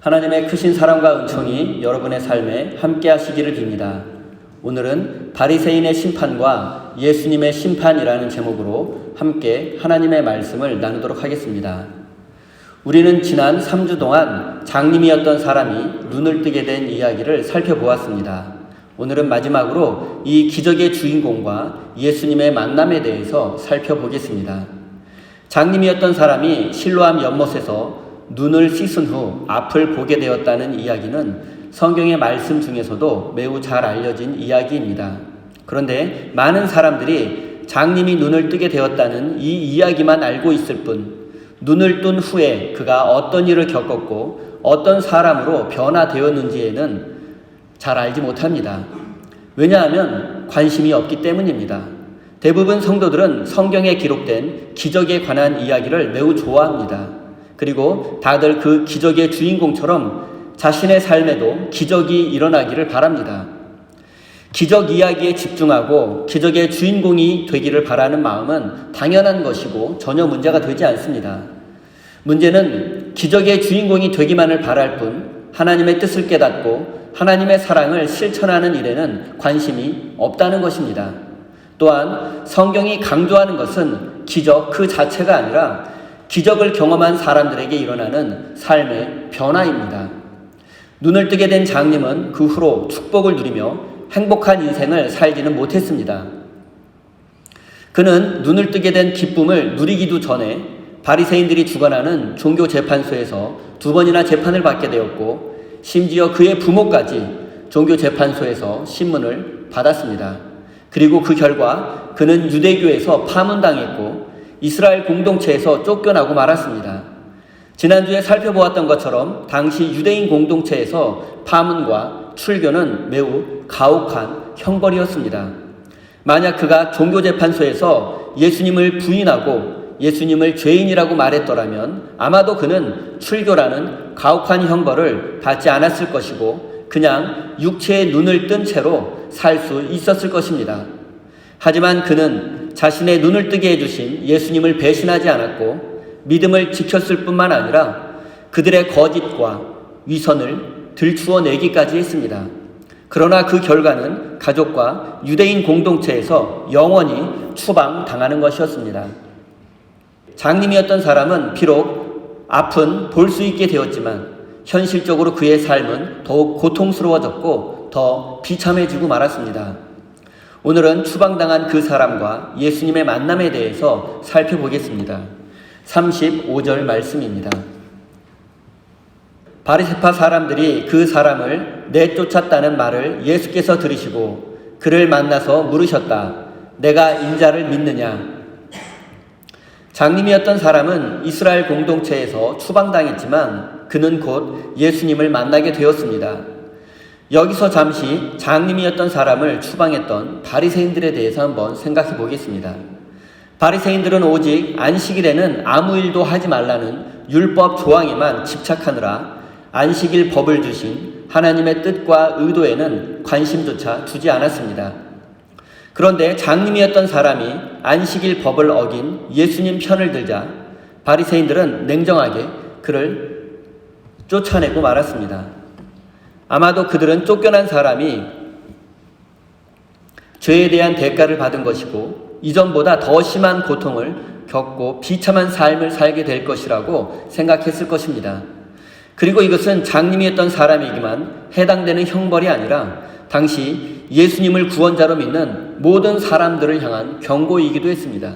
하나님의 크신 사랑과 은총이 여러분의 삶에 함께 하시기를 빕니다. 오늘은 바리새인의 심판과 예수님의 심판이라는 제목으로 함께 하나님의 말씀을 나누도록 하겠습니다. 우리는 지난 3주 동안 장님이었던 사람이 눈을 뜨게 된 이야기를 살펴보았습니다. 오늘은 마지막으로 이 기적의 주인공과 예수님의 만남에 대해서 살펴보겠습니다. 장님이었던 사람이 실로암 연못에서 눈을 씻은 후 앞을 보게 되었다는 이야기는 성경의 말씀 중에서도 매우 잘 알려진 이야기입니다. 그런데 많은 사람들이 장님이 눈을 뜨게 되었다는 이 이야기만 알고 있을 뿐, 눈을 뜬 후에 그가 어떤 일을 겪었고 어떤 사람으로 변화되었는지에는 잘 알지 못합니다. 왜냐하면 관심이 없기 때문입니다. 대부분 성도들은 성경에 기록된 기적에 관한 이야기를 매우 좋아합니다. 그리고 다들 그 기적의 주인공처럼 자신의 삶에도 기적이 일어나기를 바랍니다. 기적 이야기에 집중하고 기적의 주인공이 되기를 바라는 마음은 당연한 것이고 전혀 문제가 되지 않습니다. 문제는 기적의 주인공이 되기만을 바랄 뿐 하나님의 뜻을 깨닫고 하나님의 사랑을 실천하는 일에는 관심이 없다는 것입니다. 또한 성경이 강조하는 것은 기적 그 자체가 아니라 기적을 경험한 사람들에게 일어나는 삶의 변화입니다. 눈을 뜨게 된 장님은 그 후로 축복을 누리며 행복한 인생을 살지는 못했습니다. 그는 눈을 뜨게 된 기쁨을 누리기도 전에 바리새인들이 주관하는 종교재판소에서 2번이나 재판을 받게 되었고, 심지어 그의 부모까지 종교재판소에서 신문을 받았습니다. 그리고 그 결과 그는 유대교에서 파문당했고 이스라엘 공동체에서 쫓겨나고 말았습니다. 지난주에 살펴보았던 것처럼 당시 유대인 공동체에서 파문과 출교는 매우 가혹한 형벌이었습니다. 만약 그가 종교재판소에서 예수님을 부인하고 예수님을 죄인이라고 말했더라면 아마도 그는 출교라는 가혹한 형벌을 받지 않았을 것이고 그냥 육체의 눈을 뜬 채로 살 수 있었을 것입니다. 하지만 그는 자신의 눈을 뜨게 해주신 예수님을 배신하지 않았고 믿음을 지켰을 뿐만 아니라 그들의 거짓과 위선을 들추어내기까지 했습니다. 그러나 그 결과는 가족과 유대인 공동체에서 영원히 추방당하는 것이었습니다. 장님이었던 사람은 비록 앞은 볼 수 있게 되었지만 현실적으로 그의 삶은 더욱 고통스러워졌고 더 비참해지고 말았습니다. 오늘은 추방당한 그 사람과 예수님의 만남에 대해서 살펴보겠습니다. 35절 말씀입니다. 바리새파 사람들이 그 사람을 내쫓았다는 말을 예수께서 들으시고 그를 만나서 물으셨다. 내가 인자를 믿느냐? 장님이었던 사람은 이스라엘 공동체에서 추방당했지만 그는 곧 예수님을 만나게 되었습니다. 여기서 잠시 장님이었던 사람을 추방했던 바리새인들에 대해서 한번 생각해 보겠습니다. 바리새인들은 오직 안식일에는 아무 일도 하지 말라는 율법 조항에만 집착하느라 안식일 법을 주신 하나님의 뜻과 의도에는 관심조차 두지 않았습니다. 그런데 장님이었던 사람이 안식일 법을 어긴 예수님 편을 들자 바리새인들은 냉정하게 그를 쫓아내고 말았습니다. 아마도 그들은 쫓겨난 사람이 죄에 대한 대가를 받은 것이고 이전보다 더 심한 고통을 겪고 비참한 삶을 살게 될 것이라고 생각했을 것입니다. 그리고 이것은 장님이었던 사람에게만 해당되는 형벌이 아니라 당시 예수님을 구원자로 믿는 모든 사람들을 향한 경고이기도 했습니다.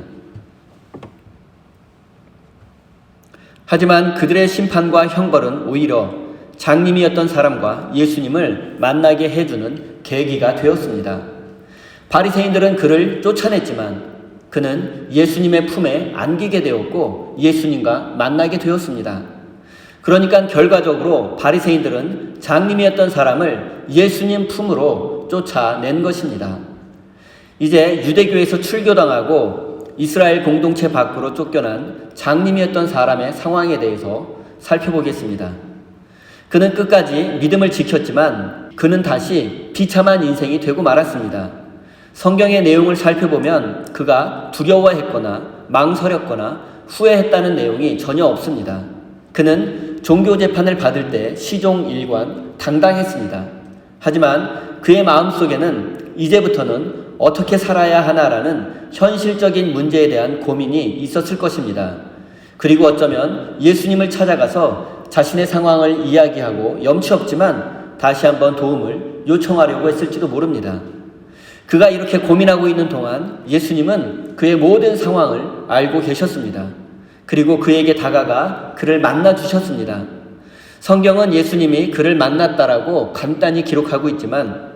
하지만 그들의 심판과 형벌은 오히려 장님이었던 사람과 예수님을 만나게 해주는 계기가 되었습니다. 바리새인들은 그를 쫓아냈지만 그는 예수님의 품에 안기게 되었고 예수님과 만나게 되었습니다. 그러니까 결과적으로 바리새인들은 장님이었던 사람을 예수님 품으로 쫓아낸 것입니다. 이제 유대교에서 출교당하고 이스라엘 공동체 밖으로 쫓겨난 장님이었던 사람의 상황에 대해서 살펴보겠습니다. 그는 끝까지 믿음을 지켰지만 그는 다시 비참한 인생이 되고 말았습니다. 성경의 내용을 살펴보면 그가 두려워했거나 망설였거나 후회했다는 내용이 전혀 없습니다. 그는 종교재판을 받을 때 시종 일관 당당했습니다. 하지만 그의 마음속에는 이제부터는 어떻게 살아야 하나라는 현실적인 문제에 대한 고민이 있었을 것입니다. 그리고 어쩌면 예수님을 찾아가서 자신의 상황을 이야기하고 염치 없지만 다시 한번 도움을 요청하려고 했을지도 모릅니다. 그가 이렇게 고민하고 있는 동안 예수님은 그의 모든 상황을 알고 계셨습니다. 그리고 그에게 다가가 그를 만나 주셨습니다. 성경은 예수님이 그를 만났다라고 간단히 기록하고 있지만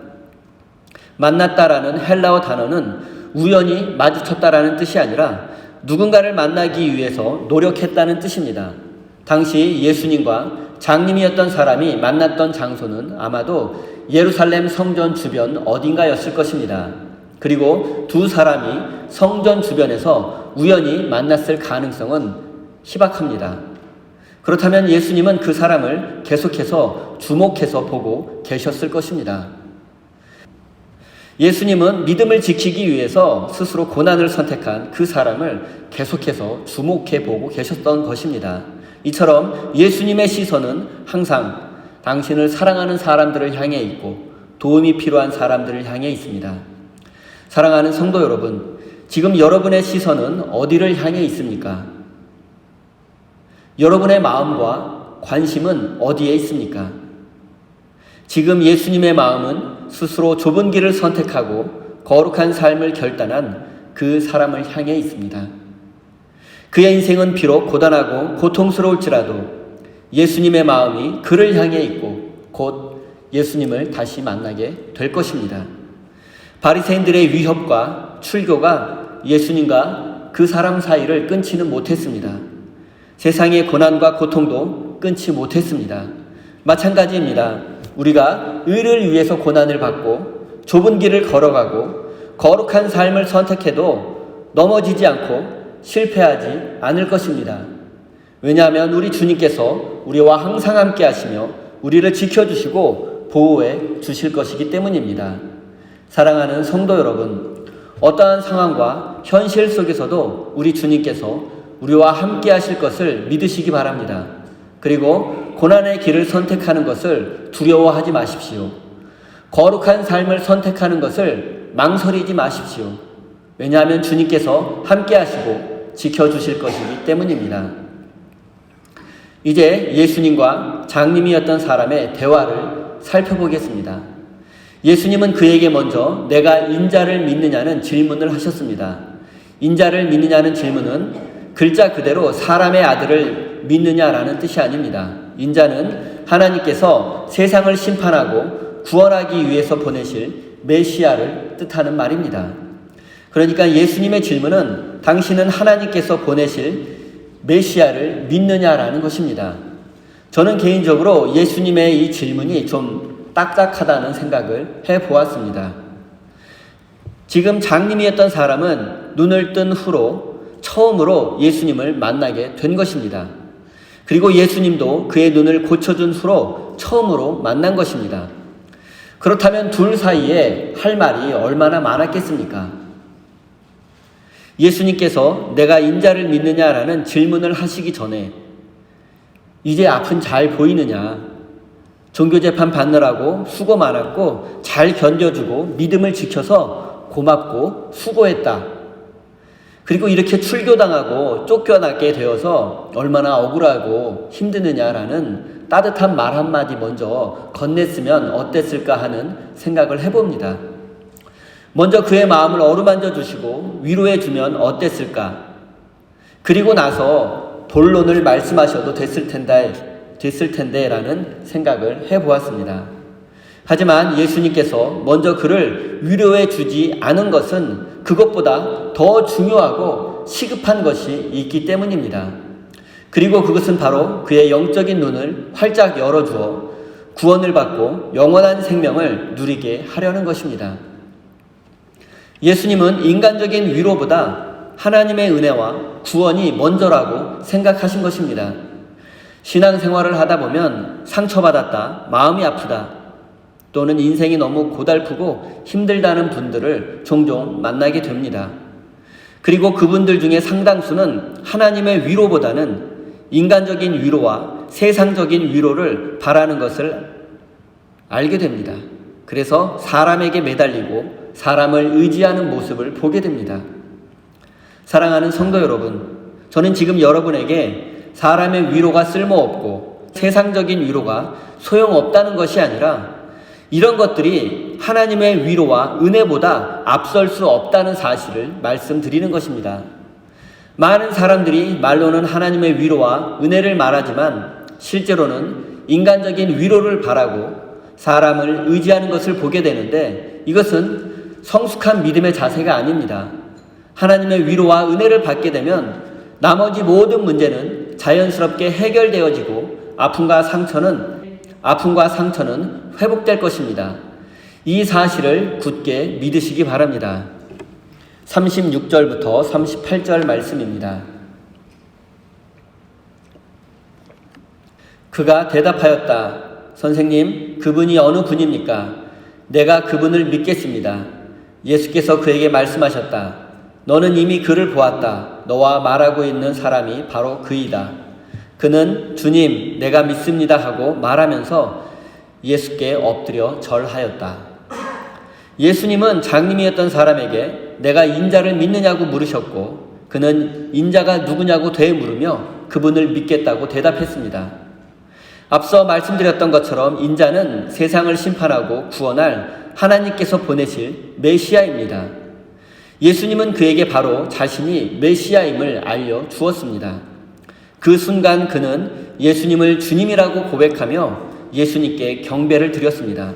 만났다라는 헬라어 단어는 우연히 마주쳤다라는 뜻이 아니라 누군가를 만나기 위해서 노력했다는 뜻입니다. 당시 예수님과 장님이었던 사람이 만났던 장소는 아마도 예루살렘 성전 주변 어딘가였을 것입니다. 그리고 두 사람이 성전 주변에서 우연히 만났을 가능성은 희박합니다. 그렇다면 예수님은 그 사람을 계속해서 주목해서 보고 계셨을 것입니다. 예수님은 믿음을 지키기 위해서 스스로 고난을 선택한 그 사람을 계속해서 주목해 보고 계셨던 것입니다. 이처럼 예수님의 시선은 항상 당신을 사랑하는 사람들을 향해 있고 도움이 필요한 사람들을 향해 있습니다. 사랑하는 성도 여러분, 지금 여러분의 시선은 어디를 향해 있습니까? 여러분의 마음과 관심은 어디에 있습니까? 지금 예수님의 마음은 스스로 좁은 길을 선택하고 거룩한 삶을 결단한 그 사람을 향해 있습니다. 그의 인생은 비록 고단하고 고통스러울지라도 예수님의 마음이 그를 향해 있고 곧 예수님을 다시 만나게 될 것입니다. 바리새인들의 위협과 출교가 예수님과 그 사람 사이를 끊지는 못했습니다. 세상의 고난과 고통도 끊지 못했습니다. 마찬가지입니다. 우리가 의를 위해서 고난을 받고 좁은 길을 걸어가고 거룩한 삶을 선택해도 넘어지지 않고 실패하지 않을 것입니다. 왜냐하면 우리 주님께서 우리와 항상 함께 하시며 우리를 지켜주시고 보호해 주실 것이기 때문입니다. 사랑하는 성도 여러분, 어떠한 상황과 현실 속에서도 우리 주님께서 우리와 함께 하실 것을 믿으시기 바랍니다. 그리고 고난의 길을 선택하는 것을 두려워하지 마십시오. 거룩한 삶을 선택하는 것을 망설이지 마십시오. 왜냐하면 주님께서 함께 하시고 지켜주실 것이기 때문입니다. 이제 예수님과 장님이었던 사람의 대화를 살펴보겠습니다. 예수님은 그에게 먼저 내가 인자를 믿느냐는 질문을 하셨습니다. 인자를 믿느냐는 질문은 글자 그대로 사람의 아들을 믿느냐라는 뜻이 아닙니다. 인자는 하나님께서 세상을 심판하고 구원하기 위해서 보내실 메시아를 뜻하는 말입니다. 그러니까 예수님의 질문은 당신은 하나님께서 보내실 메시아를 믿느냐라는 것입니다. 저는 개인적으로 예수님의 이 질문이 좀 딱딱하다는 생각을 해보았습니다. 지금 장님이었던 사람은 눈을 뜬 후로 처음으로 예수님을 만나게 된 것입니다. 그리고 예수님도 그의 눈을 고쳐준 후로 처음으로 만난 것입니다. 그렇다면 둘 사이에 할 말이 얼마나 많았겠습니까? 예수님께서 내가 인자를 믿느냐라는 질문을 하시기 전에 이제 앞은 잘 보이느냐, 종교재판 받느라고 수고 많았고 잘 견뎌주고 믿음을 지켜서 고맙고 수고했다. 그리고 이렇게 출교당하고 쫓겨나게 되어서 얼마나 억울하고 힘드느냐라는 따뜻한 말 한마디 먼저 건넸으면 어땠을까 하는 생각을 해봅니다. 먼저 그의 마음을 어루만져 주시고 위로해 주면 어땠을까? 그리고 나서 본론을 말씀하셔도 됐을 텐데라는 생각을 해보았습니다. 하지만 예수님께서 먼저 그를 위로해 주지 않은 것은 그것보다 더 중요하고 시급한 것이 있기 때문입니다. 그리고 그것은 바로 그의 영적인 눈을 활짝 열어주어 구원을 받고 영원한 생명을 누리게 하려는 것입니다. 예수님은 인간적인 위로보다 하나님의 은혜와 구원이 먼저라고 생각하신 것입니다. 신앙생활을 하다 보면 상처받았다, 마음이 아프다, 또는 인생이 너무 고달프고 힘들다는 분들을 종종 만나게 됩니다. 그리고 그분들 중에 상당수는 하나님의 위로보다는 인간적인 위로와 세상적인 위로를 바라는 것을 알게 됩니다. 그래서 사람에게 매달리고 사람을 의지하는 모습을 보게 됩니다. 사랑하는 성도 여러분, 저는 지금 여러분에게 사람의 위로가 쓸모없고 세상적인 위로가 소용없다는 것이 아니라 이런 것들이 하나님의 위로와 은혜보다 앞설 수 없다는 사실을 말씀드리는 것입니다. 많은 사람들이 말로는 하나님의 위로와 은혜를 말하지만 실제로는 인간적인 위로를 바라고 사람을 의지하는 것을 보게 되는데 이것은 성숙한 믿음의 자세가 아닙니다. 하나님의 위로와 은혜를 받게 되면 나머지 모든 문제는 자연스럽게 해결되어지고 아픔과 상처는 회복될 것입니다. 이 사실을 굳게 믿으시기 바랍니다. 36절부터 38절 말씀입니다. 그가 대답하였다. 선생님, 그분이 어느 분입니까? 내가 그분을 믿겠습니다. 예수께서 그에게 말씀하셨다. 너는 이미 그를 보았다. 너와 말하고 있는 사람이 바로 그이다. 그는 주님, 내가 믿습니다 하고 말하면서 예수께 엎드려 절하였다. 예수님은 장님이었던 사람에게 내가 인자를 믿느냐고 물으셨고 그는 인자가 누구냐고 되물으며 그분을 믿겠다고 대답했습니다. 앞서 말씀드렸던 것처럼 인자는 세상을 심판하고 구원할 하나님께서 보내실 메시아입니다. 예수님은 그에게 바로 자신이 메시아임을 알려주었습니다. 그 순간 그는 예수님을 주님이라고 고백하며 예수님께 경배를 드렸습니다.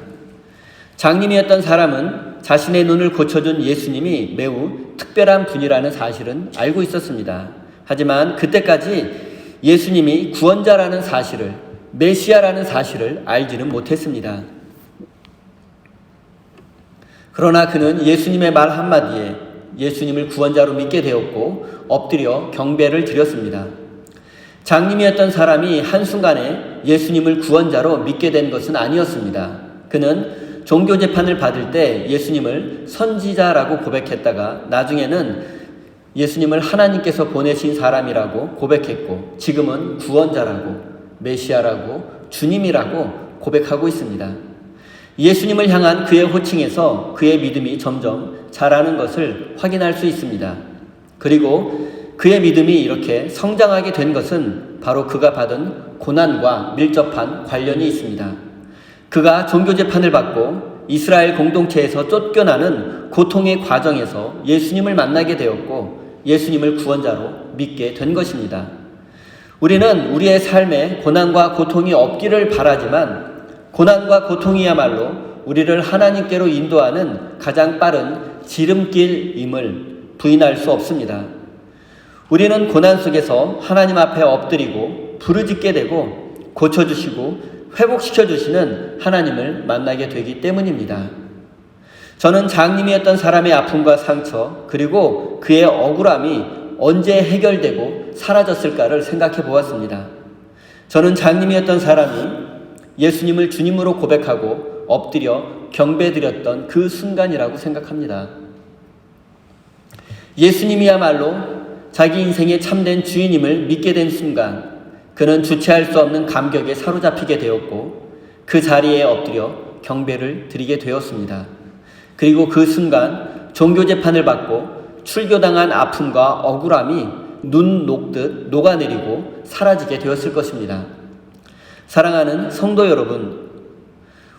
장님이었던 사람은 자신의 눈을 고쳐준 예수님이 매우 특별한 분이라는 사실은 알고 있었습니다. 하지만 그때까지 예수님이 구원자라는 사실을, 메시아라는 사실을 알지는 못했습니다. 그러나 그는 예수님의 말 한마디에 예수님을 구원자로 믿게 되었고 엎드려 경배를 드렸습니다. 장님이었던 사람이 한순간에 예수님을 구원자로 믿게 된 것은 아니었습니다. 그는 종교재판을 받을 때 예수님을 선지자라고 고백했다가 나중에는 예수님을 하나님께서 보내신 사람이라고 고백했고 지금은 구원자라고, 메시아라고, 주님이라고 고백하고 있습니다. 예수님을 향한 그의 호칭에서 그의 믿음이 점점 자라는 것을 확인할 수 있습니다. 그리고 그의 믿음이 이렇게 성장하게 된 것은 바로 그가 받은 고난과 밀접한 관련이 있습니다. 그가 종교재판을 받고 이스라엘 공동체에서 쫓겨나는 고통의 과정에서 예수님을 만나게 되었고 예수님을 구원자로 믿게 된 것입니다. 우리는 우리의 삶에 고난과 고통이 없기를 바라지만 고난과 고통이야말로 우리를 하나님께로 인도하는 가장 빠른 지름길임을 부인할 수 없습니다. 우리는 고난 속에서 하나님 앞에 엎드리고 부르짖게 되고 고쳐주시고 회복시켜주시는 하나님을 만나게 되기 때문입니다. 저는 장님이었던 사람의 아픔과 상처 그리고 그의 억울함이 언제 해결되고 사라졌을까를 생각해 보았습니다. 저는 장님이었던 사람이 예수님을 주님으로 고백하고 엎드려 경배드렸던 그 순간이라고 생각합니다. 예수님이야말로 자기 인생의 참된 주인임을 믿게 된 순간 그는 주체할 수 없는 감격에 사로잡히게 되었고 그 자리에 엎드려 경배를 드리게 되었습니다. 그리고 그 순간 종교재판을 받고 출교당한 아픔과 억울함이 눈 녹듯 녹아내리고 사라지게 되었을 것입니다. 사랑하는 성도 여러분,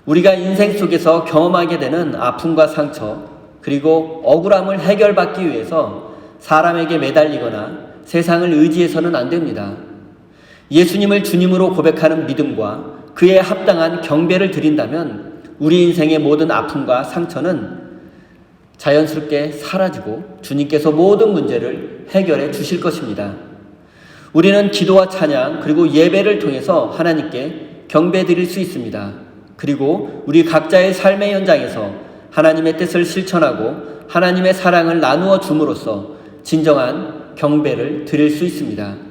우리가 인생 속에서 경험하게 되는 아픔과 상처 그리고 억울함을 해결받기 위해서 사람에게 매달리거나 세상을 의지해서는 안 됩니다. 예수님을 주님으로 고백하는 믿음과 그에 합당한 경배를 드린다면 우리 인생의 모든 아픔과 상처는 자연스럽게 사라지고 주님께서 모든 문제를 해결해 주실 것입니다. 우리는 기도와 찬양 그리고 예배를 통해서 하나님께 경배 드릴 수 있습니다. 그리고 우리 각자의 삶의 현장에서 하나님의 뜻을 실천하고 하나님의 사랑을 나누어 줌으로써 진정한 경배를 드릴 수 있습니다.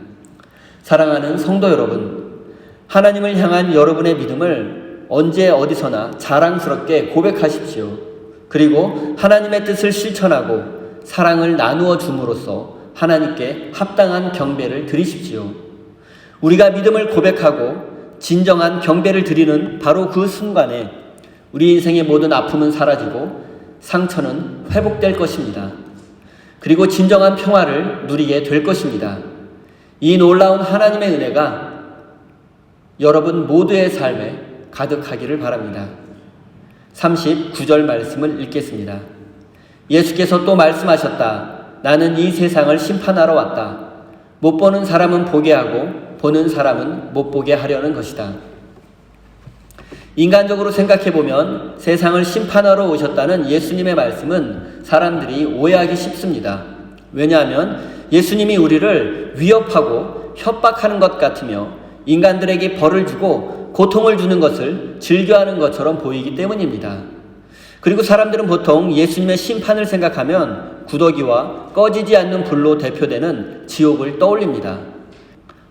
사랑하는 성도 여러분, 하나님을 향한 여러분의 믿음을 언제 어디서나 자랑스럽게 고백하십시오. 그리고 하나님의 뜻을 실천하고 사랑을 나누어 줌으로써 하나님께 합당한 경배를 드리십시오. 우리가 믿음을 고백하고 진정한 경배를 드리는 바로 그 순간에 우리 인생의 모든 아픔은 사라지고 상처는 회복될 것입니다. 그리고 진정한 평화를 누리게 될 것입니다. 이 놀라운 하나님의 은혜가 여러분 모두의 삶에 가득하기를 바랍니다. 39절 말씀을 읽겠습니다. 예수께서 또 말씀하셨다. 나는 이 세상을 심판하러 왔다. 못 보는 사람은 보게 하고 보는 사람은 못 보게 하려는 것이다. 인간적으로 생각해보면 세상을 심판하러 오셨다는 예수님의 말씀은 사람들이 오해하기 쉽습니다. 왜냐하면 예수님이 우리를 위협하고 협박하는 것 같으며 인간들에게 벌을 주고 고통을 주는 것을 즐겨하는 것처럼 보이기 때문입니다. 그리고 사람들은 보통 예수님의 심판을 생각하면 구더기와 꺼지지 않는 불로 대표되는 지옥을 떠올립니다.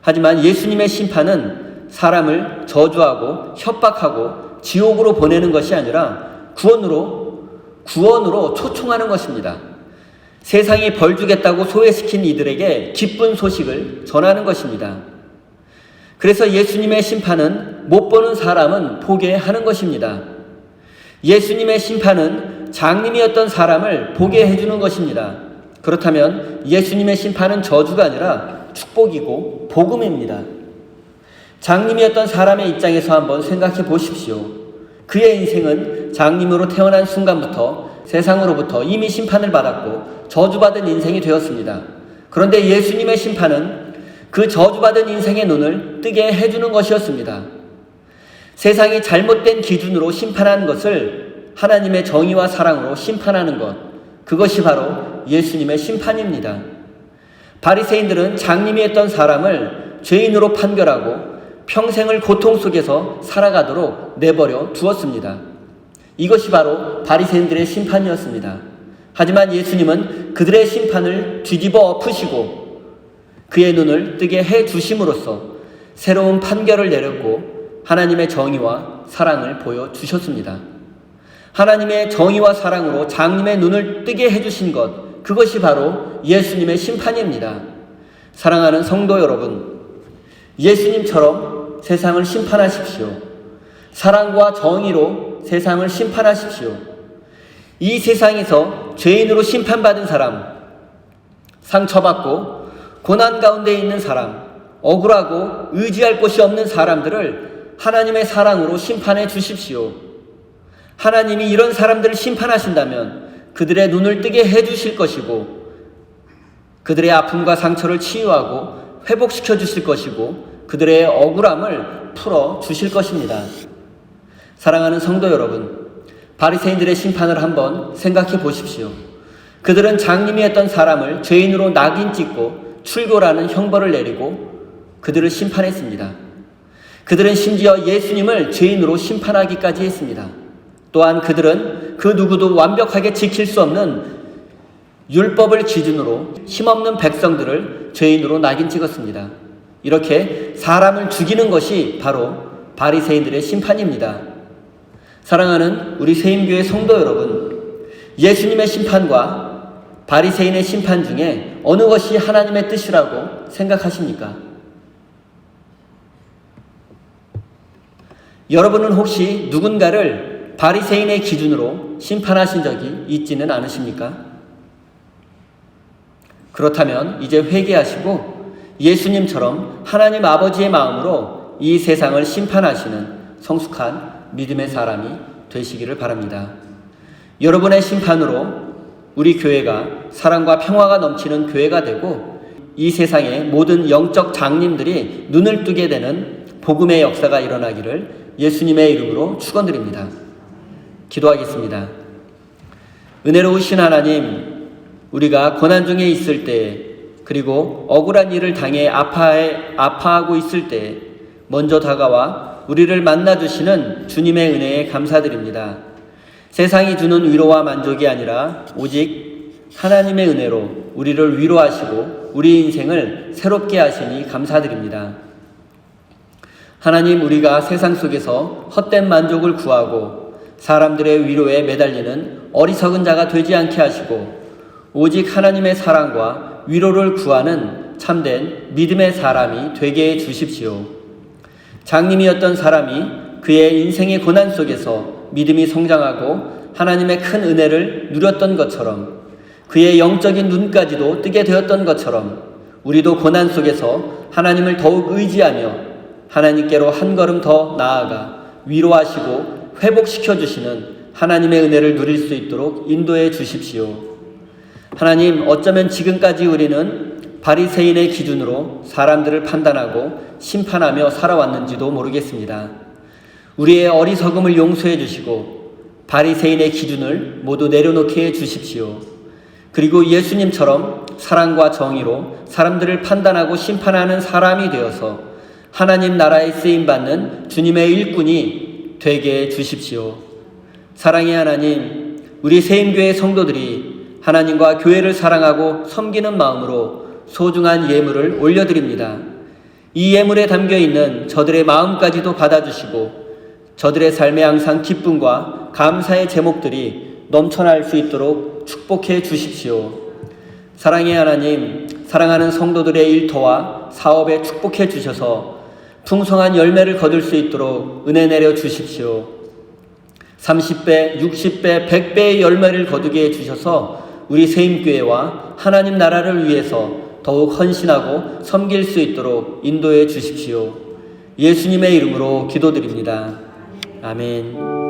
하지만 예수님의 심판은 사람을 저주하고 협박하고 지옥으로 보내는 것이 아니라 구원으로 초청하는 것입니다. 세상이 벌 주겠다고 소외시킨 이들에게 기쁜 소식을 전하는 것입니다. 그래서 예수님의 심판은 못 보는 사람은 보게 하는 것입니다. 예수님의 심판은 장님이었던 사람을 보게 해주는 것입니다. 그렇다면 예수님의 심판은 저주가 아니라 축복이고 복음입니다. 장님이었던 사람의 입장에서 한번 생각해 보십시오. 그의 인생은 장님으로 태어난 순간부터 세상으로부터 이미 심판을 받았고 저주받은 인생이 되었습니다. 그런데 예수님의 심판은 그 저주받은 인생의 눈을 뜨게 해주는 것이었습니다. 세상이 잘못된 기준으로 심판하는 것을 하나님의 정의와 사랑으로 심판하는 것, 그것이 바로 예수님의 심판입니다. 바리새인들은 장님이었던 사람을 죄인으로 판결하고 평생을 고통 속에서 살아가도록 내버려 두었습니다. 이것이 바로 바리새인들의 심판이었습니다. 하지만 예수님은 그들의 심판을 뒤집어 엎으시고 그의 눈을 뜨게 해 주심으로써 새로운 판결을 내렸고 하나님의 정의와 사랑을 보여주셨습니다. 하나님의 정의와 사랑으로 장님의 눈을 뜨게 해주신 것, 그것이 바로 예수님의 심판입니다. 사랑하는 성도 여러분, 예수님처럼 세상을 심판하십시오. 사랑과 정의로 세상을 심판하십시오. 이 세상에서 죄인으로 심판받은 사람, 상처받고 고난 가운데 있는 사람, 억울하고 의지할 곳이 없는 사람들을 하나님의 사랑으로 심판해 주십시오. 하나님이 이런 사람들을 심판하신다면 그들의 눈을 뜨게 해 주실 것이고 그들의 아픔과 상처를 치유하고 회복시켜 주실 것이고 그들의 억울함을 풀어 주실 것입니다. 사랑하는 성도 여러분, 바리새인들의 심판을 한번 생각해 보십시오. 그들은 장님이었던 사람을 죄인으로 낙인 찍고 출교라는 형벌을 내리고 그들을 심판했습니다. 그들은 심지어 예수님을 죄인으로 심판하기까지 했습니다. 또한 그들은 그 누구도 완벽하게 지킬 수 없는 율법을 기준으로 힘없는 백성들을 죄인으로 낙인 찍었습니다. 이렇게 사람을 죽이는 것이 바로 바리새인들의 심판입니다. 사랑하는 우리 세임교회 성도 여러분, 예수님의 심판과 바리새인의 심판 중에 어느 것이 하나님의 뜻이라고 생각하십니까? 여러분은 혹시 누군가를 바리새인의 기준으로 심판하신 적이 있지는 않으십니까? 그렇다면 이제 회개하시고 예수님처럼 하나님 아버지의 마음으로 이 세상을 심판하시는 성숙한 믿음의 사람이 되시기를 바랍니다. 여러분의 심판으로 우리 교회가 사랑과 평화가 넘치는 교회가 되고 이 세상의 모든 영적 장님들이 눈을 뜨게 되는 복음의 역사가 일어나기를 예수님의 이름으로 축원드립니다. 기도하겠습니다. 은혜로우신 하나님, 우리가 고난 중에 있을 때 그리고 억울한 일을 당해 아파하고 있을 때 먼저 다가와 우리를 만나주시는 주님의 은혜에 감사드립니다. 세상이 주는 위로와 만족이 아니라 오직 하나님의 은혜로 우리를 위로하시고 우리 인생을 새롭게 하시니 감사드립니다. 하나님, 우리가 세상 속에서 헛된 만족을 구하고 사람들의 위로에 매달리는 어리석은 자가 되지 않게 하시고 오직 하나님의 사랑과 위로를 구하는 참된 믿음의 사람이 되게 해 주십시오. 장님이었던 사람이 그의 인생의 고난 속에서 믿음이 성장하고 하나님의 큰 은혜를 누렸던 것처럼, 그의 영적인 눈까지도 뜨게 되었던 것처럼, 우리도 고난 속에서 하나님을 더욱 의지하며 하나님께로 한 걸음 더 나아가 위로하시고 회복시켜 주시는 하나님의 은혜를 누릴 수 있도록 인도해 주십시오. 하나님, 어쩌면 지금까지 우리는 바리새인의 기준으로 사람들을 판단하고 심판하며 살아왔는지도 모르겠습니다. 우리의 어리석음을 용서해 주시고 바리새인의 기준을 모두 내려놓게 해 주십시오. 그리고 예수님처럼 사랑과 정의로 사람들을 판단하고 심판하는 사람이 되어서 하나님 나라에 쓰임받는 주님의 일꾼이 되게 해 주십시오. 사랑의 하나님, 우리 세임교회 성도들이 하나님과 교회를 사랑하고 섬기는 마음으로 소중한 예물을 올려드립니다. 이 예물에 담겨있는 저들의 마음까지도 받아주시고 저들의 삶에 항상 기쁨과 감사의 제목들이 넘쳐날 수 있도록 축복해 주십시오. 사랑의 하나님, 사랑하는 성도들의 일터와 사업에 축복해 주셔서 풍성한 열매를 거둘 수 있도록 은혜 내려 주십시오. 30배, 60배, 100배의 열매를 거두게 해주셔서 우리 세임교회와 하나님 나라를 위해서 더욱 헌신하고 섬길 수 있도록 인도해 주십시오. 예수님의 이름으로 기도드립니다. 아멘.